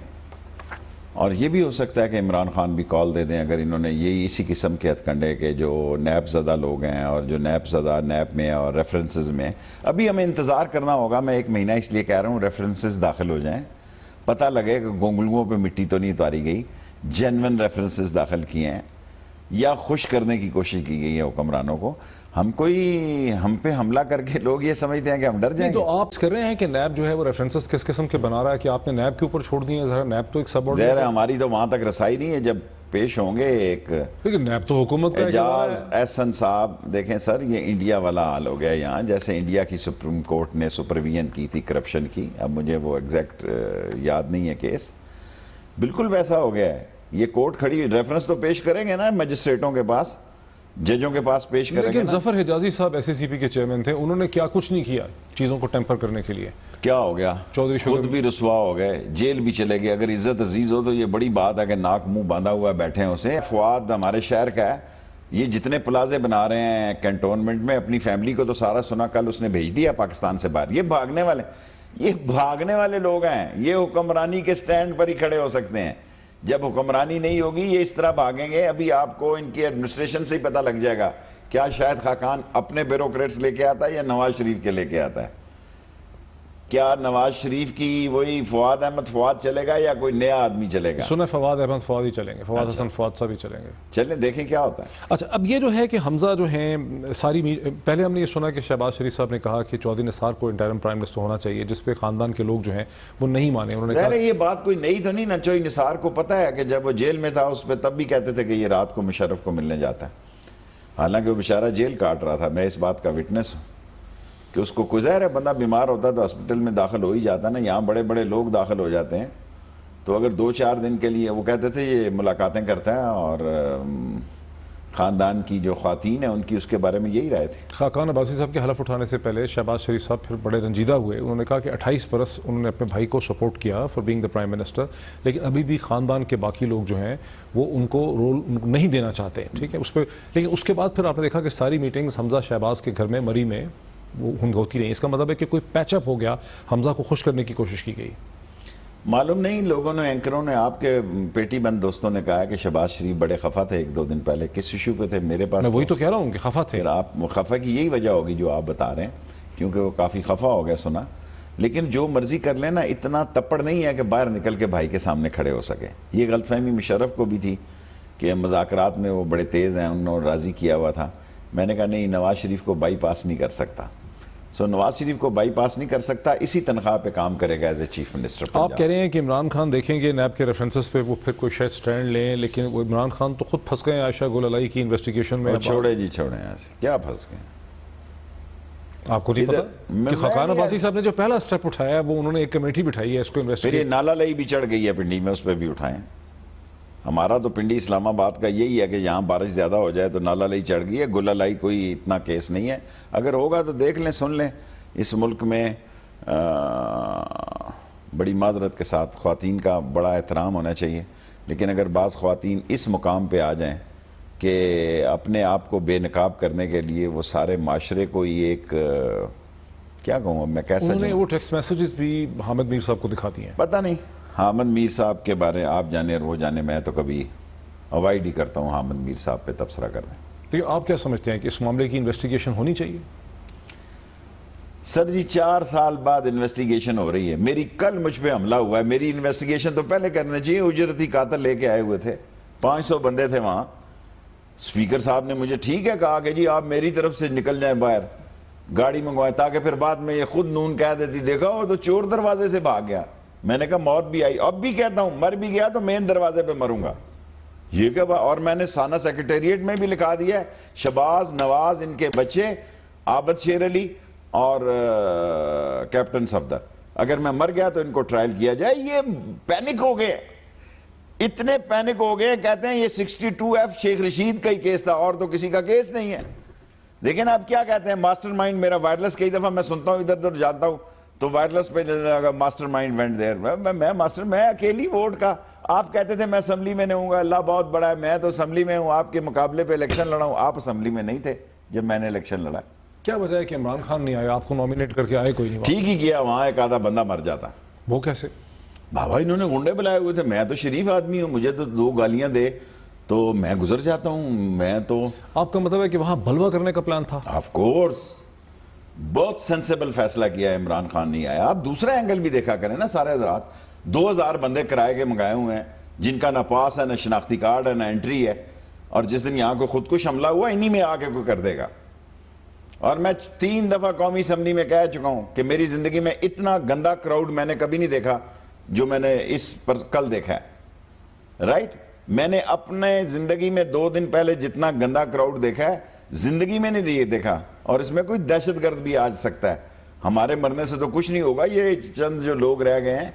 Speaker 2: اور یہ بھی ہو سکتا ہے کہ عمران خان بھی کال دے دیں اگر انہوں نے یہ اسی قسم کے ہتھ کنڈے کے جو نیب زدہ لوگ ہیں اور جو نیب زدہ نیب میں اور ریفرنسز میں, ابھی ہمیں انتظار کرنا ہوگا. میں 1 مہینہ اس لیے کہہ رہا ہوں ریفرنسز داخل ہو جائیں, پتہ لگے کہ گونگلوؤں پہ مٹی تو نہیں اتاری گئی, جینون ریفرنسز داخل کیے ہیں یا خوش کرنے کی کوشش کی گئی ہے حکمرانوں کو. ہم پہ حملہ کر کے لوگ یہ سمجھتے ہیں کہ ہم ڈر جائیں گے.
Speaker 1: تو آپ کر رہے ہیں کہ نیب جو ہے وہ ریفرنسز کس قسم کے بنا رہا ہے کہ آپ نے نیب کے اوپر چھوڑ دیے ہیں؟ ذرا نیب تو ایک سب
Speaker 2: ظاہر ہے ہماری تو وہاں تک رسائی نہیں ہے. جب پیش ہوں گے ایک
Speaker 1: لیکن نیب تو حکومت کا
Speaker 2: اعجاز احسن صاحب, دیکھیں سر یہ انڈیا والا حال ہو گیا یہاں, جیسے انڈیا کی سپریم کورٹ نے سپرویژن کی تھی کرپشن کی, اب مجھے وہ ایگزیکٹ یاد نہیں ہے کیس, بالکل ویسا ہو گیا ہے. یہ کورٹ کھڑی, ریفرنس تو پیش کریں گے نا مجسٹریٹوں کے پاس, ججوں کے پاس پیش کریں گے.
Speaker 1: لیکن ظفر حجازی صاحب ایس سی سی پی کے چیئرمین تھے, انہوں نے کیا کچھ نہیں کیا چیزوں کو ٹیمپر کرنے کے لیے.
Speaker 2: کیا ہو گیا؟ خود بھی رسوا ہو گئے, جیل بھی چلے گئے. اگر عزت عزیز ہو تو یہ بڑی بات ہے کہ ناک منہ باندھا ہوا بیٹھے ہیں اسے. فواد ہمارے شہر کا ہے, یہ جتنے پلازے بنا رہے ہیں کنٹونمنٹ میں, اپنی فیملی کو تو سارا سنا کل اس نے بھیج دیا پاکستان سے باہر. یہ بھاگنے والے لوگ ہیں, یہ حکمرانی کے سٹینڈ پر ہی کھڑے ہو سکتے ہیں. جب حکمرانی نہیں ہوگی یہ اس طرح بھاگیں گے. ابھی آپ کو ان کی ایڈمنسٹریشن سے ہی پتہ لگ جائے گا کیا شاید خاقان اپنے بیوروکریٹس لے کے آتا ہے یا نواز شریف کے لے کے آتا ہے. کیا نواز شریف کی وہی فواد احمد فواد چلے گا یا کوئی نیا آدمی چلے گا؟
Speaker 1: سنیں فواد احمد فواد ہی چلیں گے, فواد حسن فواد صاحب ہی چلیں گے.
Speaker 2: چلیں دیکھیں کیا ہوتا ہے.
Speaker 1: اچھا اب یہ جو ہے کہ حمزہ جو ہیں ساری پہلے ہم نے یہ سنا کہ شہباز شریف صاحب نے کہا کہ چودھری نثار کو انٹرم پرائم منسٹر ہونا چاہیے, جس پہ خاندان کے لوگ جو ہیں وہ نہیں مانے. انہوں نے کہا
Speaker 2: یہ بات کوئی نئی تو نہیں نا. چودھری نثار کو پتہ ہے کہ جب وہ جیل میں تھا اس پہ تب بھی کہتے تھے کہ یہ رات کو مشرف کو ملنے جاتا ہے, حالانکہ وہ بیچارہ جیل کاٹ رہا تھا. میں اس بات کا وٹنس ہوں کہ اس کو گزر ہے, بندہ بیمار ہوتا ہے تو ہاسپٹل میں داخل ہو ہی جاتا ہے نا. یہاں بڑے بڑے لوگ داخل ہو جاتے ہیں تو اگر 2-4 دن کے لیے, وہ کہتے تھے یہ ملاقاتیں کرتا ہے اور خاندان کی جو خواتین ہیں ان کی اس کے بارے میں یہی رائے تھی.
Speaker 1: خاقان عباسی صاحب کے حلف اٹھانے سے پہلے شہباز شریف صاحب پھر بڑے رنجیدہ ہوئے. انہوں نے کہا کہ 28 برس انہوں نے اپنے بھائی کو سپورٹ کیا for being the prime minister, لیکن ابھی بھی خاندان کے باقی لوگ جو ہیں وہ ان کو رول نہیں دینا چاہتے ہیں. ٹھیک ہے اس پہ, لیکن اس کے بعد پھر آپ نے دیکھا کہ ساری میٹنگز حمزہ شہباز کے گھر میں مری میں وہ ہوتی رہی. اس کا مطلب ہے کہ کوئی پیچ اپ ہو گیا, حمزہ کو خوش کرنے کی کوشش کی گئی.
Speaker 2: معلوم نہیں, لوگوں نے, اینکروں نے, آپ کے پیٹی بند دوستوں نے کہا کہ شہباز شریف بڑے خفا تھے 1-2 دن پہلے. کس ایشو پہ تھے؟ میرے پاس
Speaker 1: میں وہی تو کہہ رہا ہوں کہ خفا تھے.
Speaker 2: آپ خفا کی یہی وجہ ہوگی جو آپ بتا رہے ہیں, کیونکہ وہ کافی خفا ہو گیا سنا. لیکن جو مرضی کر لینا, اتنا تپڑ نہیں ہے کہ باہر نکل کے بھائی کے سامنے کھڑے ہو سکے. یہ غلط فہمی مشرف کو بھی تھی کہ مذاکرات میں وہ بڑے تیز ہیں, انہوں نے راضی کیا ہوا تھا. میں نے کہا نہیں, نواز شریف کو بائی پاس نہیں کر سکتا. نواز شریف کو بائی پاس نہیں کر سکتا, اسی تنخواہ پہ کام کرے گا ایز اے چیف منسٹر.
Speaker 1: آپ کہہ رہے ہیں کہ عمران خان دیکھیں گے نیب کے ریفرنسز پہ, وہ پھر کوئی شاید سٹینڈ لیں, لیکن وہ عمران خان تو خود پھنس گئے ہیں عائشہ گل علائی کی انویسٹیگیشن میں.
Speaker 2: چھوڑے جی چھوڑے, ایسے کیا پھنس گئے؟
Speaker 1: آپ کو نہیں پتا کہ خاقان عباسی صاحب نے جو پہلا سٹیپ اٹھایا ہے وہ انہوں نے ایک کمیٹی بٹھائی ہے اس کو انویسٹیگیٹ.
Speaker 2: پھر یہ نالا لئی بھی چڑھ گئی ہے پنڈی میں, اس پہ بھی اٹھائیں. ہمارا تو پنڈی اسلام آباد کا یہی ہے کہ یہاں بارش زیادہ ہو جائے تو نالا لئی چڑھ گئی ہے. گل علائی کوئی اتنا کیس نہیں ہے, اگر ہوگا تو دیکھ لیں, سن لیں. اس ملک میں بڑی معذرت کے ساتھ خواتین کا بڑا احترام ہونا چاہیے, لیکن اگر بعض خواتین اس مقام پہ آ جائیں کہ اپنے آپ کو بے نقاب کرنے کے لیے وہ سارے معاشرے کو ہی ایک کیا کہوں اب میں کیسا,
Speaker 1: انہوں نے وہ ٹیکسٹ میسیجز بھی حامد میر صاحب کو دکھاتی ہیں.
Speaker 2: پتہ نہیں حامد میر صاحب کے بارے آپ جانے اور وہ جانے, میں تو کبھی اوائڈ ہی کرتا ہوں حامد میر صاحب پہ تبصرہ کرنے.
Speaker 1: لیکن آپ کیا سمجھتے ہیں کہ اس معاملے کی انویسٹیگیشن ہونی چاہیے؟
Speaker 2: سر جی 4 سال بعد انویسٹیگیشن ہو رہی ہے. میری کل مجھ پہ حملہ ہوا ہے, میری انویسٹیگیشن تو پہلے کرنا چاہیے. اجرتی قاتل لے کے آئے ہوئے تھے, 500 بندے تھے وہاں. اسپیکر صاحب نے مجھے ٹھیک ہے کہا کہ جی آپ میری طرف سے نکل جائیں باہر, گاڑی منگوائیں, تاکہ پھر بعد میں یہ خود نون کہہ دیتی دیکھا وہ تو چور دروازے سے بھاگ گیا. میں نے کہا موت بھی آئی, اب بھی کہتا ہوں مر بھی گیا تو مین دروازے پہ مروں گا. یہ کہ اور میں نے سانہ سیکریٹریٹ میں بھی لکھا دیا ہے, شہباز, نواز, ان کے بچے, عابد شیر علی اور کیپٹن صفدر, اگر میں مر گیا تو ان کو ٹرائل کیا جائے. یہ پینک ہو گئے, اتنے پینک ہو گئے, کہتے ہیں یہ 62F شیخ رشید کا ہی کیس تھا اور تو کسی کا کیس نہیں ہے. دیکھیں نا آپ کیا کہتے ہیں ماسٹر مائنڈ میرا وائرلیس کئی دفعہ میں سنتا ہوں ادھر ادھر جانتا ہوں تو وائرلیس پہ ماسٹر مائنڈ وینٹ دیر میں اکیلی ووٹ کا آپ کہتے تھے میں اسمبلی میں نہیں ہوں گا اللہ بہت بڑا ہے میں تو اسمبلی میں ہوں آپ کے مقابلے پہ الیکشن لڑا ہوں آپ اسمبلی میں نہیں تھے جب میں نے الیکشن لڑا
Speaker 1: کیا وجہ ہے کہ عمران خان نہیں آیا آپ کو نامینیٹ کر کے آئے کوئی نہیں
Speaker 2: ٹھیک ہی کیا وہاں ایک آدھا بندہ مر جاتا
Speaker 1: وہ کیسے
Speaker 2: بابا انہوں نے گنڈے بلائے ہوئے تھے میں تو شریف آدمی ہوں مجھے تو 2 گالیاں دے تو میں گزر جاتا ہوں میں تو
Speaker 1: آپ کا مطلب ہے کہ وہاں بلوا کرنے کا پلان تھا
Speaker 2: آف کورس بہت سینسیبل فیصلہ کیا ہے عمران خان نہیں آیا آپ دوسرا اینگل بھی دیکھا کریں نا سارے حضرات 2000 بندے کرائے کے منگائے ہوئے ہیں جن کا نہ پاس ہے نہ شناختی کارڈ ہے نہ انٹری ہے اور جس دن یہاں کوئی خودکش حملہ ہوا انہی میں آ کے کوئی کر دے گا اور میں 3 دفعہ قومی اسمبلی میں کہہ چکا ہوں کہ میری زندگی میں اتنا گندا کراؤڈ میں نے کبھی نہیں دیکھا جو میں نے اس پر کل دیکھا ہے رائٹ میں نے اپنے زندگی میں 2 دن پہلے جتنا گندا کراؤڈ دیکھا ہے زندگی میں نہیں دیکھا اور اس میں کوئی دہشت گرد بھی آ سکتا ہے ہمارے مرنے سے تو کچھ نہیں ہوگا یہ چند جو لوگ رہ گئے ہیں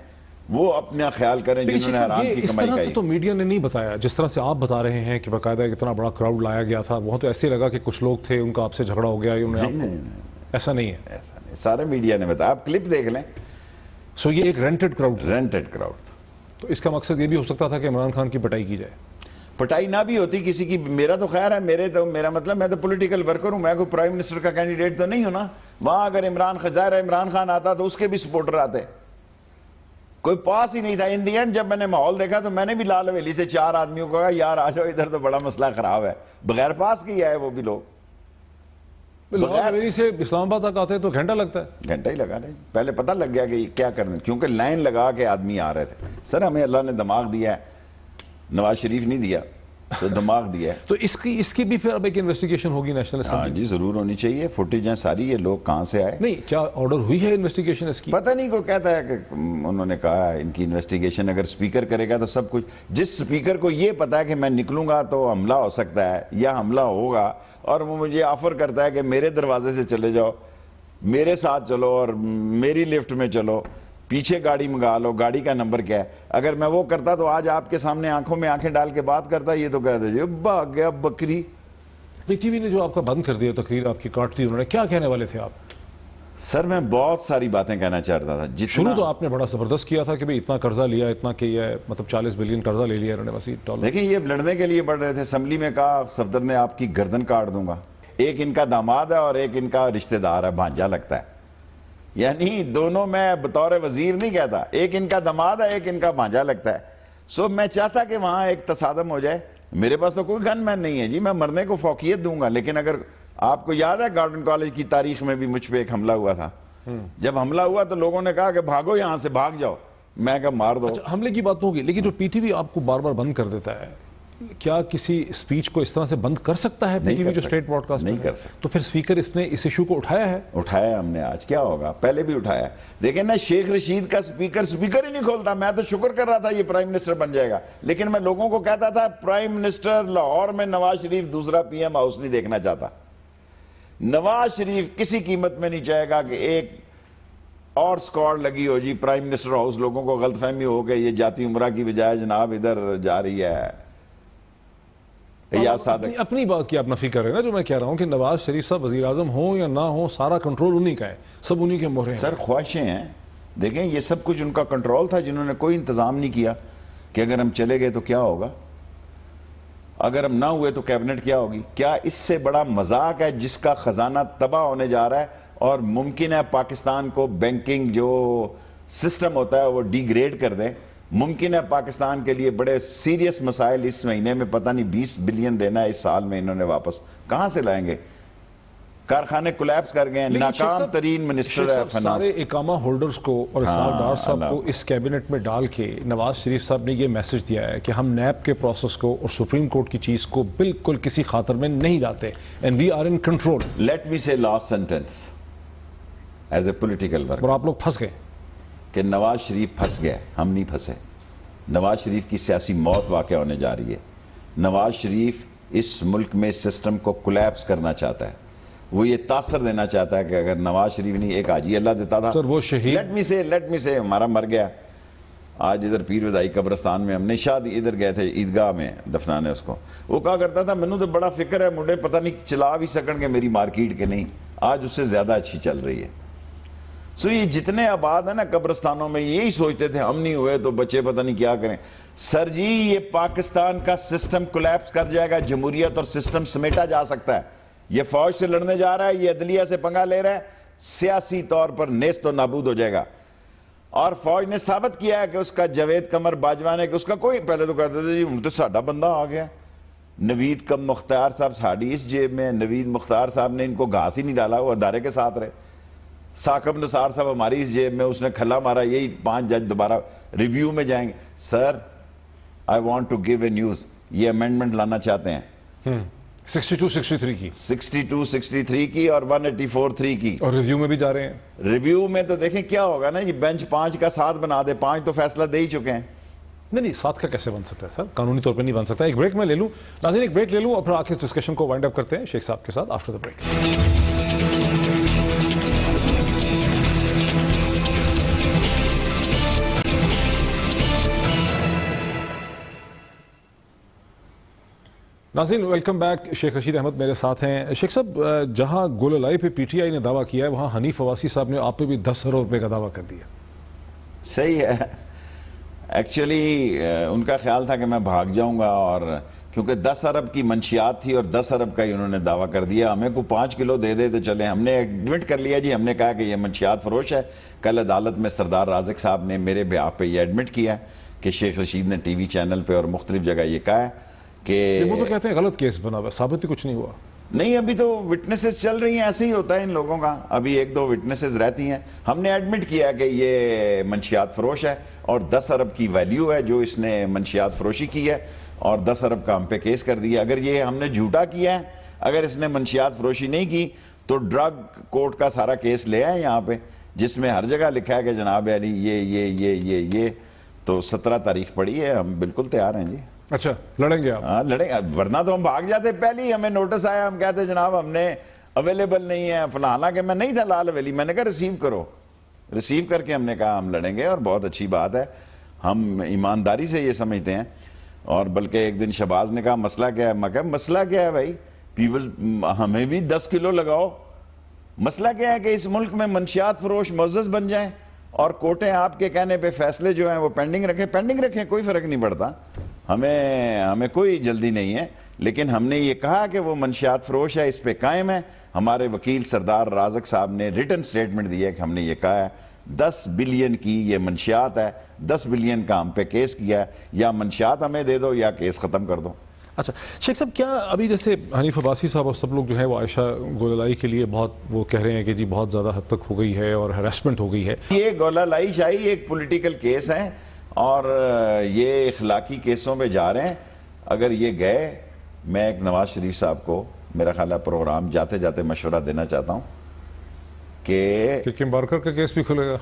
Speaker 2: وہ اپنا خیال کریں جنہوں نے حرام کی کمائی
Speaker 1: اس طرح سے تو میڈیا نے نہیں بتایا جس طرح سے آپ بتا رہے ہیں کہ باقاعدہ اتنا بڑا کراؤڈ لایا گیا تھا وہاں تو ایسے لگا کہ کچھ لوگ تھے ان کا آپ سے جھگڑا ہو گیا ایسا نہیں ہے
Speaker 2: ایسا نہیں سارے میڈیا نے بتایا آپ کلپ دیکھ لیں
Speaker 1: سو یہ ایک رینٹڈ کراؤڈ
Speaker 2: کراؤڈ
Speaker 1: تو اس کا مقصد یہ بھی ہو سکتا تھا کہ عمران خان کی پٹائی کی جائے
Speaker 2: پٹائی نہ بھی ہوتی کسی کی میرا تو خیر ہے میرا مطلب میں تو پولیٹیکل ورکر ہوں میں کوئی پرائم منسٹر کا کینڈیڈیٹ تو نہیں ہوں نا وہاں اگر عمران خان آتا تو اس کے بھی سپورٹر آتے کوئی پاس ہی نہیں تھا ان دی اینڈ جب میں نے ماحول دیکھا تو میں نے بھی لال حویلی سے 4 آدمیوں کو کہا یار آ جاؤ ادھر تو بڑا مسئلہ خراب ہے بغیر پاس کی آئے وہ بھی لوگ
Speaker 1: لال حویلی سے اسلام آباد تک آتے تو گھنٹہ لگتا ہے
Speaker 2: گھنٹہ ہی لگا رہے پہلے پتہ لگ گیا کہ کیا کرنا کیونکہ لائن لگا کے آدمی آ رہے تھے سر ہمیں اللہ نے دماغ دیا ہے نواز شریف نہیں دیا تو دماغ دیا ہے
Speaker 1: تو اس کی بھی پھر اب ایک انویسٹیگیشن ہوگی نیشنل اسمبلی
Speaker 2: جی ضرور ہونی چاہیے فوٹیج ہیں ساری یہ لوگ کہاں سے آئے
Speaker 1: نہیں کیا آرڈر ہوئی ہے انویسٹیگیشن اس کی
Speaker 2: پتہ نہیں کوئی کہتا ہے کہ انہوں نے کہا ان کی انویسٹیگیشن اگر سپیکر کرے گا تو سب کچھ جس سپیکر کو یہ پتا ہے کہ میں نکلوں گا تو حملہ ہو سکتا ہے یا حملہ ہوگا اور وہ مجھے آفر کرتا ہے کہ میرے دروازے سے چلے جاؤ میرے ساتھ چلو اور میری لفٹ میں چلو پیچھے گاڑی منگا لو گاڑی کا نمبر کیا ہے اگر میں وہ کرتا تو آج آپ کے سامنے آنکھوں میں آنکھیں ڈال کے بات کرتا یہ تو کہہ دیجیے بھاگ گیا بکری
Speaker 1: پی ٹی وی نے جو آپ کا بند کر دیا تقریر آپ کی کاٹ دی انہوں نے کیا کہنے والے تھے آپ
Speaker 2: سر میں بہت ساری باتیں کہنا چاہتا تھا
Speaker 1: شروع تو آپ نے بڑا زبردست کیا تھا کہ بھئی اتنا قرضہ لیا اتنا کیا ہے مطلب 40 بلین قرضہ لے لیا انہوں نے وسیع ڈالر
Speaker 2: دیکھیں یہ لڑنے کے لیے بڑھ رہے تھے اسمبلی میں کہا صفدر نے آپ کی گردن کاٹ دوں گا ایک ان کا داماد ہے اور ایک ان کا رشتہ دار ہے بھانجا لگتا ہے یعنی دونوں میں بطور وزیر نہیں کہتا ایک ان کا داماد ہے ایک ان کا بھانجا لگتا ہے سو میں چاہتا کہ وہاں ایک تصادم ہو جائے میرے پاس تو کوئی گن مین نہیں ہے جی میں مرنے کو فوقیت دوں گا لیکن اگر آپ کو یاد ہے گارڈن کالج کی تاریخ میں بھی مجھ پہ ایک حملہ ہوا تھا جب حملہ ہوا تو لوگوں نے کہا کہ بھاگو یہاں سے بھاگ جاؤ میں کہا مار دو
Speaker 1: حملے کی بات ہوگی لیکن جو پی ٹی وی آپ کو بار بار بند کر دیتا ہے کیا کسی اسپیچ کو اس طرح سے بند کر سکتا ہے پی ٹی وی جو اسٹیٹ براڈ کاسٹ
Speaker 2: نہیں کر سکتا
Speaker 1: تو پھر اسپیکر اس نے اس ایشو کو اٹھایا ہے
Speaker 2: اٹھایا ہم نے آج کیا ہوگا پہلے بھی اٹھایا دیکھیں نا شیخ رشید کا اسپیکر ہی نہیں کھولتا میں تو شکر کر رہا تھا یہ پرائم منسٹر بن جائے گا لیکن میں لوگوں کو کہتا تھا پرائم منسٹر لاہور میں نواز شریف دوسرا پی ایم ہاؤس نہیں دیکھنا چاہتا نواز شریف کسی قیمت میں نہیں چاہے گا کہ ایک اور سکواڈ لگی ہو جی پرائم منسٹر ہاؤس لوگوں کو غلط فہمی ہو کہ یہ جاتی عمرہ کی بجائے جناب ادھر جا رہی ہے یا صادق
Speaker 1: اپنی بات کی آپ نفی کر رہے ہیں نا جو میں کہہ رہا ہوں کہ نواز شریف صاحب وزیر اعظم ہوں یا نہ ہوں سارا کنٹرول انہی کا ہے سب انہی کے مہرے ہیں
Speaker 2: سر خواہشیں ہیں دیکھیں یہ سب کچھ ان کا کنٹرول تھا جنہوں نے کوئی انتظام نہیں کیا کہ اگر ہم چلے گئے تو کیا ہوگا اگر ہم نہ ہوئے تو کیبنٹ کیا ہوگی کیا اس سے بڑا مذاق ہے جس کا خزانہ تباہ ہونے جا رہا ہے اور ممکن ہے پاکستان کو بینکنگ جو سسٹم ہوتا ہے وہ ڈی گریڈ کر دے ممکن ہے پاکستان کے لیے بڑے سیریس مسائل اس مہینے میں پتہ نہیں 20 بلین دینا ہے اس سال میں انہوں نے واپس کہاں سے لائیں گے کارخانے کولیپس کر گئے ناکام ترین منسٹر ہے فنانس
Speaker 1: سارے اقامہ ہولڈرز کو اور اسحاق ڈار صاحب کو اس کیبنٹ میں ڈال کے نواز شریف صاحب نے یہ میسج دیا ہے کہ ہم نیب کے پروسیس کو اور سپریم کورٹ کی چیز کو بالکل کسی خاطر میں نہیں لاتے and we are in control
Speaker 2: let me say last sentence as a political work
Speaker 1: اور آپ لوگ پھنس گئے
Speaker 2: کہ نواز شریف پھنس گئے ہم نہیں پھنسے نواز شریف کی سیاسی موت واقع ہونے جا رہی ہے نواز شریف اس ملک میں سسٹم کو کولیپس کرنا چاہتا ہے وہ یہ تاثر دینا چاہتا ہے کہ اگر نواز شریف نہیں ایک حاجی اللہ دیتا تھا
Speaker 1: سر وہ شہید
Speaker 2: لیٹ می سے ہمارا مر گیا آج ادھر پیر ودائی قبرستان میں ہم نے شاید ادھر گئے تھے عیدگاہ میں دفنانے اس کو, وہ کہا کرتا تھا مینوں تو بڑا فکر ہے مڈے پتہ نہیں چلا بھی سکن گے میری مارکیٹ کے نہیں, آج اس سے زیادہ اچھی چل رہی ہے. سو یہ جتنے آباد ہیں نا قبرستانوں میں یہی سوچتے تھے ہم نہیں ہوئے تو بچے پتہ نہیں کیا کریں. سر جی یہ پاکستان کا سسٹم کولیپس کر جائے گا, جمہوریت اور سسٹم سمیٹا جا سکتا ہے. یہ فوج سے لڑنے جا رہا ہے, یہ عدلیہ سے پنگا لے رہا ہے, سیاسی طور پر نیست و نابود ہو جائے گا. اور فوج نے ثابت کیا ہے کہ اس کا جاوید قمر باجوہ نے کہ اس کا کوئی, پہلے تو کہتے تھے جی تو ساڈا بندہ آ گیا. نوید کم مختار صاحب ساڑی اس جیب میں, نوید مختار صاحب نے ان کو گھاس ہی نہیں ڈالا, وہ ادارے کے ساتھ رہے. ثاقب نثار صاحب ہماری اس جیب میں, اس نے کھلا مارا, یہی 5 جج دوبارہ ریویو میں جائیں گے. سر I want to give a news, یہ امینڈمنٹ لانا چاہتے ہیں
Speaker 1: 62-63 کی,
Speaker 2: 62-63 کی اور 184-3 کی,
Speaker 1: اور ریویو میں بھی جا رہے ہیں.
Speaker 2: ریویو میں تو دیکھیں کیا ہوگا نا, یہ بینچ 5 کا 7 بنا دے, 5 تو فیصلہ دے ہی چکے ہیں.
Speaker 1: نہیں 7 کا کیسے بن سکتا ہے سر, قانونی طور پہ نہیں بن سکتا. ایک بریک میں لے لوں ناظرین, ایک بریک لے لوں اور پھر آخر اس ڈسکشن کو وائنڈ اپ کرتے ہیں شیخ صاحب کے ساتھ آفٹر دا بریک. ناظرین ویلکم بیک, شیخ رشید احمد میرے ساتھ ہیں. شیخ صاحب جہاں گولولائی پہ پی ٹی آئی نے دعویٰ کیا ہے وہاں حنیف عواسی صاحب نے آپ پہ بھی 10 ارب روپے کا دعویٰ کر دیا.
Speaker 2: صحیح ہے, ایکچولی ان کا خیال تھا کہ میں بھاگ جاؤں گا, اور کیونکہ 10 ارب کی منشیات تھی اور 10 ارب کا ہی انہوں نے دعویٰ کر دیا. ہمیں کو 5 کلو دے دے تو چلیں, ہم نے ایڈمٹ کر لیا جی, ہم نے کہا کہ یہ منشیات فروش ہے. کل عدالت میں سردار رازق صاحب نے میرے بیاف پہ یہ ایڈمٹ کیا کہ شیخ رشید نے ٹی وی چینل پہ اور مختلف جگہ یہ کہا ہے کہ
Speaker 1: وہ تو کہتے ہیں غلط کیس بنا ہوا, ثابت ہی کچھ نہیں ہوا.
Speaker 2: نہیں ابھی تو وٹنسز چل رہی ہیں, ایسے ہی ہوتا ہے ان لوگوں کا, ابھی 1-2 وٹنسز رہتی ہیں. ہم نے ایڈمٹ کیا کہ یہ منشیات فروش ہے اور 10 ارب کی ویلیو ہے جو اس نے منشیات فروشی کی ہے, اور 10 ارب کا ہم پہ کیس کر دیا. اگر یہ ہم نے جھوٹا کیا ہے, اگر اس نے منشیات فروشی نہیں کی تو ڈرگ کورٹ کا سارا کیس لے آئے یہاں پہ, جس میں ہر جگہ لکھا ہے کہ جناب علی یہ تو 17 تاریخ پڑی ہے, ہم بالکل تیار ہیں جی.
Speaker 1: اچھا لڑیں گے آپ؟
Speaker 2: ہاں لڑیں, ورنہ تو ہم بھاگ جاتے. پہلے ہی ہمیں نوٹس آیا, ہم کہتے جناب ہم نے اویلیبل نہیں ہے فلانا, کہ میں نہیں تھا لال ویلی, میں نے کہا ریسیو کرو, ریسیو کر کے ہم نے کہا ہم لڑیں گے. اور بہت اچھی بات ہے, ہم ایمانداری سے یہ سمجھتے ہیں. اور بلکہ ایک دن شہباز نے کہا مسئلہ کیا ہے, میں کہا مسئلہ کیا ہے بھائی, پیپل ہمیں بھی 10 کلو لگاؤ. مسئلہ کیا ہے کہ اس ملک میں منشیات فروش معزز بن جائیں اور کوٹیں آپ کے کہنے پہ فیصلے جو ہیں وہ پینڈنگ رکھیں, کوئی فرق نہیں پڑتا. ہمیں کوئی جلدی نہیں ہے, لیکن ہم نے یہ کہا کہ وہ منشیات فروش ہے, اس پہ قائم ہے. ہمارے وکیل سردار رازق صاحب نے ریٹن سٹیٹمنٹ دیا کہ ہم نے یہ کہا ہے 10 بلین کی یہ منشیات ہے, 10 بلین کا ہم پہ کیس کیا ہے, یا منشیات ہمیں دے دو یا کیس ختم کر دو.
Speaker 1: اچھا شیخ صاحب, کیا ابھی جیسے حنیف عباسی صاحب اور سب لوگ جو ہے وہ عائشہ گولولائی کے لیے بہت وہ کہہ رہے ہیں کہ جی بہت زیادہ حد تک ہو گئی ہے اور ہراسمنٹ ہو گئی ہے.
Speaker 2: یہ گولولائی شاہی ایک پولیٹیکل کیس ہے اور یہ اخلاقی کیسوں پہ جا رہے ہیں. اگر یہ گئے, میں ایک نواز شریف صاحب کو میرا خیال ہے پروگرام جاتے جاتے مشورہ دینا چاہتا ہوں کہ
Speaker 1: کم بارکر کا کیس بھی کھلے گا.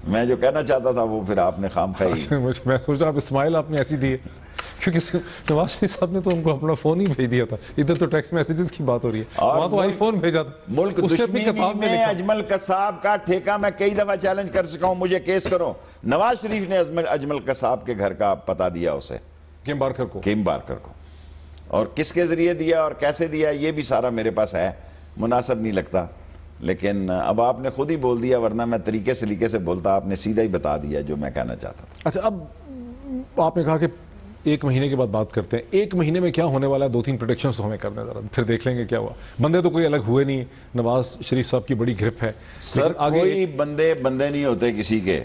Speaker 2: میں جو کہنا چاہتا تھا وہ پھر آپ نے خام خواہی,
Speaker 1: میں سوچا آپ اسماعیل آپ نے ایسی دی ہے, کیونکہ نواز شریف صاحب نے تو ان کو اپنا فون ہی بھیج دیا تھا. ادھر تو ٹیکسٹ میسیجز کی بات ہو رہی ہے, وہاں تو آئی فون بھیجا تھا.
Speaker 2: ملک دشمنی میں اجمل قصاب کا ٹھیکہ میں کئی دفعہ چیلنج کر سکا ہوں, مجھے کیس کرو. نواز شریف نے اجمل قصاب کے گھر کا پتہ دیا اسے,
Speaker 1: کیم بارکر کو,
Speaker 2: اور کس کے ذریعے دیا اور کیسے دیا یہ بھی سارا میرے پاس ہے, مناسب نہیں لگتا. لیکن اب آپ نے خود ہی بول دیا, ورنہ میں طریقے سلیقے سے بولتا, آپ نے سیدھا ہی بتا دیا جو میں کہنا چاہتا تھا.
Speaker 1: اچھا اب آپ نے کہا کہ 1 مہینے کے بعد بات کرتے ہیں. 1 مہینے میں کیا ہونے والا ہے, 2-3 پریڈکشنز ہمیں کرنے ذرا, پھر دیکھ لیں گے کیا ہوا. بندے تو کوئی الگ ہوئے نہیں, نواز شریف صاحب کی بڑی گرپ ہے.
Speaker 2: سر کوئی بندے نہیں ہوتے کسی کے.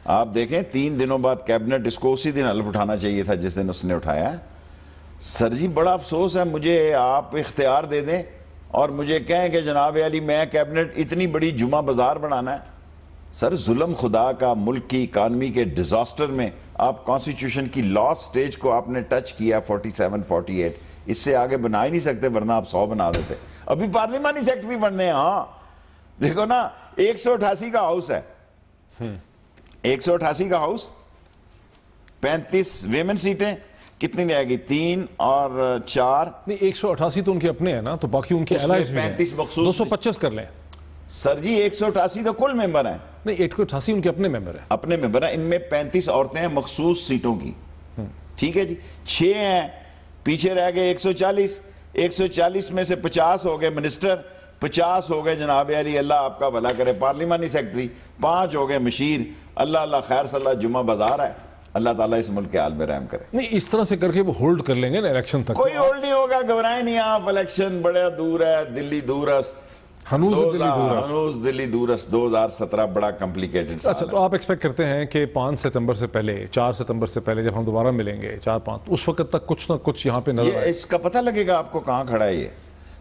Speaker 2: آپ دیکھیں 3 دنوں بعد کیبنٹ اس کو اسی دن حلف اٹھانا چاہیے تھا جس دن اس نے اٹھایا. سر جی بڑا افسوس ہے, مجھے آپ اختیار دے دیں اور مجھے کہیں کہ جناب علی میں کیبنٹ اتنی بڑی جمعہ بازار بنانا ہے. سر ظلم خدا کا, ملک کی اکانومی کے ڈیزاسٹر میں آپ کانسٹیٹیوشن کی لاسٹ سٹیج کو آپ نے ٹچ کیا 47-48, اس سے آگے بنا ہی نہیں سکتے, ورنہ آپ 100 بنا دیتے. ابھی پارلیمانی سیکٹری بننے ہیں. ہاں دیکھو نا 188 کا ہاؤس ہے, 188 کا ہاؤس, 35 ویمن سیٹیں, کتنی نہیں آئے گی, 3 اور 4
Speaker 1: نہیں 188 تو ان کے اپنے ہیں نا, تو باقی ان کے الائز بھی ہیں,
Speaker 2: 35 مخصوص
Speaker 1: 225 کر لیں.
Speaker 2: سر جی 188 تو کل ممبر ہیں.
Speaker 1: نہیں 888 ان کے اپنے ممبر ہیں.
Speaker 2: اپنے ممبر ہیں. ان میں 35 عورتیں ہیں مخصوص سیٹوں کی. ٹھیک ہے جی. 6 ہیں پیچھے رہ گئے 140. 140 میں سے 50 ہو گئے منسٹر, 50 ہو گئے جناب علی اللہ آپ کا بھلا کرے پارلیمانی سیکرٹری, 5 ہو گئے مشیر. اللہ خیر صلی اللہ جمعہ بازار ہے. اللہ تعالیٰ اس ملک کے حال میں رحم کرے.
Speaker 1: نہیں اس طرح سے کر کے وہ ہولڈ کر لیں گے نا الیکشن تک.
Speaker 2: کوئی ہولڈ نہیں ہوگا, گھبرائیں نہیں آپ. الیکشن بڑا دور ہے, دلی دورست, ہنوز دلی دورست. 2017 بڑا کمپلیکیٹڈ سال ہے.
Speaker 1: اچھا تو آپ ایکسپیکٹ کرتے ہیں کہ 5 ستمبر سے پہلے, 4 ستمبر سے پہلے جب ہم دوبارہ ملیں گے 4-5, اس وقت تک کچھ نہ کچھ یہاں پہ نظر آئے؟
Speaker 2: اس کا پتہ لگے گا آپ کو کہاں کھڑا ہے یہ.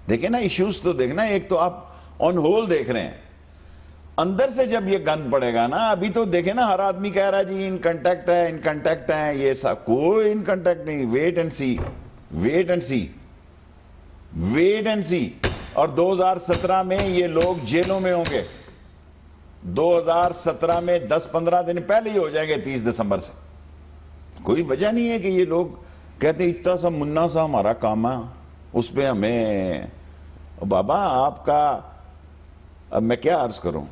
Speaker 2: دیکھیں نا ایشوز تو دیکھنا. ایک تو آپ آن ہول دیکھ رہے ہیں, اندر سے جب یہ گند پڑے گا نا, ابھی تو دیکھیں نا ہر آدمی کہہ رہا ہے جی ان کنٹیکٹ ہے, ان کنٹیکٹ ہیں, یہ سب کوئی ان کنٹیکٹ نہیں. Wait and see, wait and see, wait and see. اور 2017 میں یہ لوگ جیلوں میں ہوں گے. 2017 میں 10-15 دن پہلے ہی ہو جائیں گے 30 دسمبر سے. کوئی وجہ نہیں ہے کہ یہ لوگ کہتے ہیں اتنا سا منا سا ہمارا کام ہے, اس پہ ہمیں. بابا آپ کا, اب میں کیا عرض کروں,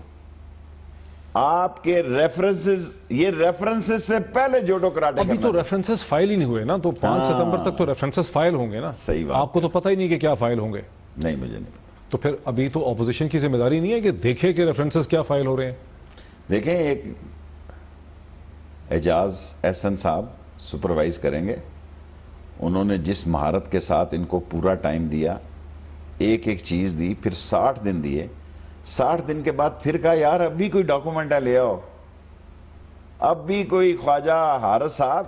Speaker 2: آپ کے ریفرنسز, یہ ریفرنسز سے پہلے جوڈو کراٹے
Speaker 1: ابھی تو ریفرنسز فائل ہی نہیں ہوئے نا, تو 5 ستمبر تک تو ریفرنسز فائل ہوں گے نا.
Speaker 2: صحیح بات.
Speaker 1: آپ کو تو پتہ ہی نہیں کہ کیا فائل ہوں گے.
Speaker 2: نہیں مجھے نہیں پتا.
Speaker 1: تو پھر ابھی تو اپوزیشن کی ذمہ داری نہیں ہے کہ دیکھے کہ ریفرنسز کیا فائل ہو رہے ہیں.
Speaker 2: دیکھیں ایک اعجاز احسن صاحب سپروائز کریں گے. انہوں نے جس مہارت کے ساتھ ان کو پورا ٹائم دیا, ایک ایک چیز دی, پھر 60 دن دیے. 60 دن کے بعد پھر کہا یار اب بھی کوئی ڈاکومنٹ ہے لے آؤ. اب بھی کوئی خواجہ حارث صاحب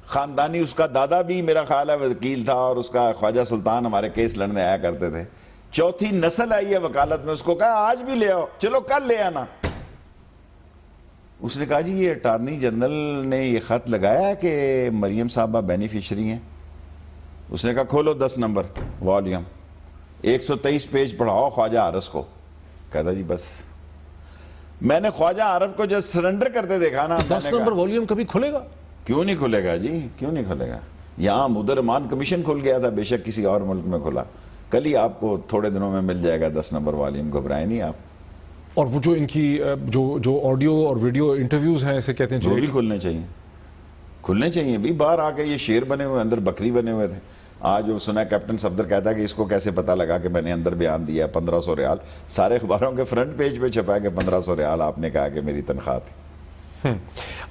Speaker 2: خاندانی, اس کا دادا بھی میرا خیال ہے وکیل تھا, اور اس کا خواجہ سلطان ہمارے کیس لڑنے آیا کرتے تھے. 4تھی نسل آئی ہے وکالت میں. اس کو کہا آج بھی لے آؤ, چلو کل لے آنا. اس نے کہا جی یہ اٹارنی جنرل نے یہ خط لگایا ہے کہ مریم صاحبہ بینیفیشری ہیں. اس نے کہا کھولو 10 نمبر والیوم, 123 پیج پڑھاؤ خواجہ عارف کو. کہتا جی بس. میں نے خواجہ عارف کو جب سرنڈر کرتے دیکھا نا,
Speaker 1: 10 نمبر والیوم کبھی کھلے گا؟
Speaker 2: کیوں نہیں کھلے گا جی, کیوں نہیں کھلے گا. یہاں مدرمان کمیشن کھل گیا تھا, بے شک کسی اور ملک میں کھلا. کل ہی آپ کو تھوڑے دنوں میں مل جائے گا 10 نمبر والیوم, گھبرائیں نہیں آپ.
Speaker 1: اور وہ جو ان کی جو آڈیو اور ویڈیو انٹرویوز ہیں اسے کہتے ہیں
Speaker 2: جو بھی کھلنے چاہیے, کھلنے چاہیے بھی. باہر آ کے یہ شیر بنے ہوئے, اندر بکری بنے ہوئے تھے. آج وہ سنا کیپٹن صفدر کہتا ہے کہ اس کو کیسے پتہ لگا کہ میں نے اندر بیان دیا 1500 ریال. سارے اخباروں کے فرنٹ پیج پہ چھپا ہے کہ 1500 ریال آپ نے کہا کہ میری تنخواہ تھی.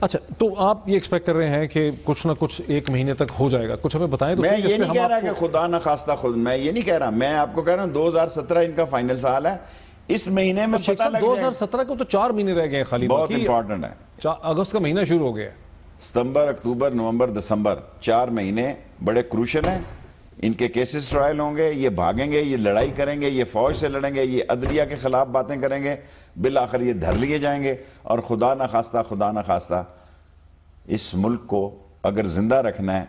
Speaker 1: اچھا تو آپ یہ ایکسپیکٹ کر رہے ہیں کہ کچھ نہ کچھ 1 مہینے تک ہو جائے گا, کچھ ہمیں بتائیں تو.
Speaker 2: میں یہ نہیں کہہ رہا کہ خدا نہ خواستہ خود, میں یہ نہیں کہہ رہا, میں آپ کو کہہ رہا ہوں 2017 ان کا فائنل سال ہے. اس مہینے میں پتہ لگ جائے.
Speaker 1: 2017 کو تو 4 مہینے رہ گئے ہیں خالی.
Speaker 2: بہت امپورٹنٹ ہے.
Speaker 1: اگست کا مہینہ شروع ہو گیا.
Speaker 2: ستمبر, اکتوبر, نومبر, دسمبر, 4 مہینے بڑے کروشل ہیں. ان کے کیسز ٹرائل ہوں گے, یہ بھاگیں گے, یہ لڑائی کریں گے, یہ فوج سے لڑیں گے, یہ عدلیہ کے خلاف باتیں کریں گے, بالآخر یہ دھر لیے جائیں گے. اور خدا نہ خواستہ اس ملک کو اگر زندہ رکھنا ہے,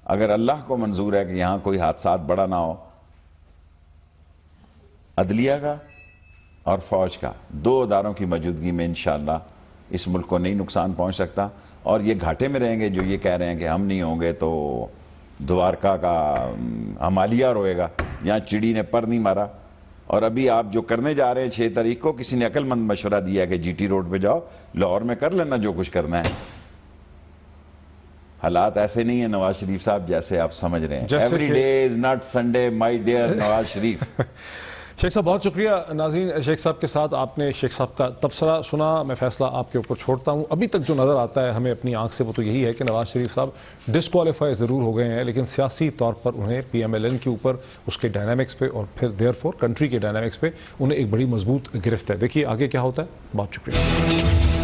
Speaker 2: اگر اللہ کو منظور ہے کہ یہاں کوئی حادثات بڑا نہ ہو, عدلیہ کا اور فوج کا 2 اداروں کی موجودگی میں انشاءاللہ اس ملک کو نہیں نقصان پہنچ سکتا. اور یہ گھاٹے میں رہیں گے جو یہ کہہ رہے ہیں کہ ہم نہیں ہوں گے تو دوارکا کا ہمالیہ روئے گا, یہاں چڑی نے پر نہیں مارا. اور ابھی آپ جو کرنے جا رہے ہیں 6 تاریخ کو, کسی نے عقل مند مشورہ دیا کہ جی ٹی روڈ پہ جاؤ, لاہور میں کر لینا جو کچھ کرنا ہے. حالات ایسے نہیں ہیں نواز شریف صاحب جیسے آپ سمجھ رہے ہیں. Every day is not Sunday my dear Nawaz Sharif.
Speaker 1: شیخ صاحب بہت شکریہ. ناظرین شیخ صاحب کے ساتھ آپ نے شیخ صاحب کا تبصرہ سنا, میں فیصلہ آپ کے اوپر چھوڑتا ہوں. ابھی تک جو نظر آتا ہے ہمیں اپنی آنکھ سے وہ تو یہی ہے کہ نواز شریف صاحب ڈسکوالیفائی ضرور ہو گئے ہیں, لیکن سیاسی طور پر انہیں پی ایم ایل این کے اوپر, اس کے ڈائنامکس پہ, اور پھر دیئر فور کنٹری کے ڈائنامکس پہ انہیں ایک بڑی مضبوط گرفت ہے. دیکھیے آگے کیا ہوتا ہے. بہت شکریہ.